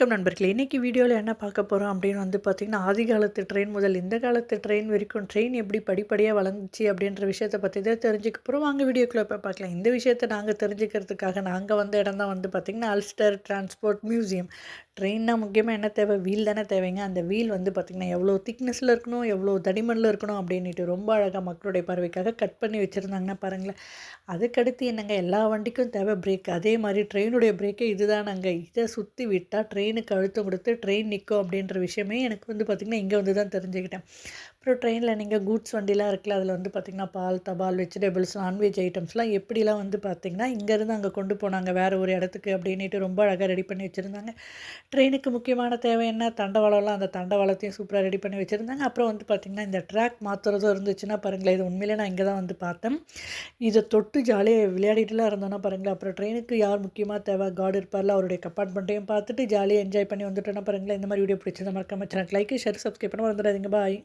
வணக்கம் நண்பர்களே. இன்னைக்கு வீடியோல என்ன பார்க்க போறோம் அப்படின்னு வந்து பார்த்தீங்கன்னா, ஆதி காலத்து ட்ரெயின் முதல் இந்த காலத்து ட்ரெயின் வரைக்கும் ட்ரெயின் எப்படி படிப்படியா வளர்ந்துச்சு அப்படின்ற விஷயத்த பத்தி தான் தெரிஞ்சுக்க போறோம். வாங்க வீடியோக்குள்ள போய் பார்க்கலாம். இந்த விஷயத்த நாங்க தெரிஞ்சுக்கிறதுக்காக நாங்க வந்த இடம் தான் வந்து பார்த்தீங்கன்னா, அல்ஸ்டர் டிரான்ஸ்போர்ட் மியூசியம். ட்ரெயின்னா முக்கியமா என்ன தேவை? வீல் தானே தேவைங்க. அந்த வீல் வந்து பார்த்தீங்கன்னா, எவ்வளோ திக்னஸ்ல இருக்கணும், எவ்வளோ தடிமன்ல இருக்கணும் அப்படின்னுட்டு ரொம்ப அழகா மக்களுடைய பார்வைக்காக கட் பண்ணி வச்சிருந்தாங்கன்னா பாருங்களேன். அதுக்கடுத்து என்னங்க எல்லா வண்டிக்கும் தேவை பிரேக். அதே மாரி ட்ரெயினுடைய பிரேக்கே இதுதானங்க. இத சுத்தி விட்டா ட்ரெயினுக்கு அழுத்தம் குடுத்து ட்ரெயின் நிக்கும் அப்படின்ற விஷயமே எனக்கு வந்து பார்த்திங்கன்னா, இங்க வந்து தான் தெரிஞ்சுக்கிட்டேன். அப்புறம் ட்ரெயினில நீங்க கூட்ஸ் வண்டிலாம் இருக்குல்ல, அதில வந்து பார்த்திங்கன்னா, பால், தபால், வெஜிடபிள்ஸ், நான்வெஜ் ஐட்டம்ஸ்லாம் எப்படிலாம் வந்து பார்த்திங்கன்னா, இங்கேருந்து அங்க கொண்டு போனாங்க வேற ஒரு இடத்துக்கு அப்படின்னுட்டு ரொம்ப அழகா ரெடி பண்ணி வச்சிருந்தாங்க. ட்ரெயினுக்கு முக்கியமான தேவை என்ன? தண்டவாளம்லாம் அந்த தண்டவாளத்தையும் சூப்பரா ரெடி பண்ணி வச்சிருந்தாங்க. அப்புறம் வந்து பார்த்திங்கன்னா, இந்த ட்ராக் மாத்துறதும் இருந்துச்சுன்னா பாருங்களேன், இது உண்மையிலேயே நான் இங்க தான் வந்து பார்த்தேன். இத தொட்டு ஜாலியா விளையாடிட்டுலாம் இருந்தோம்னா பாருங்களேன், அப்புறம் ட்ரெயினுக்கு யார் முக்கியமா தேவை? கார்டு இருப்பார்ல, அவருடைய கம்பார்ட்மெண்ட்டையும் பார்த்துட்டு ஜாலியா என்ஜாய் பண்ணி வந்துட்டோம்னா பாருங்களேன், இந்த மாரி வீடியோ பிடிச்சிருந்தா மறக்காம சேனலுக்கு லைக், ஷேர், சப்ஸ்கிரைப் பண்ண மறந்துடாதீங்க. பாய்.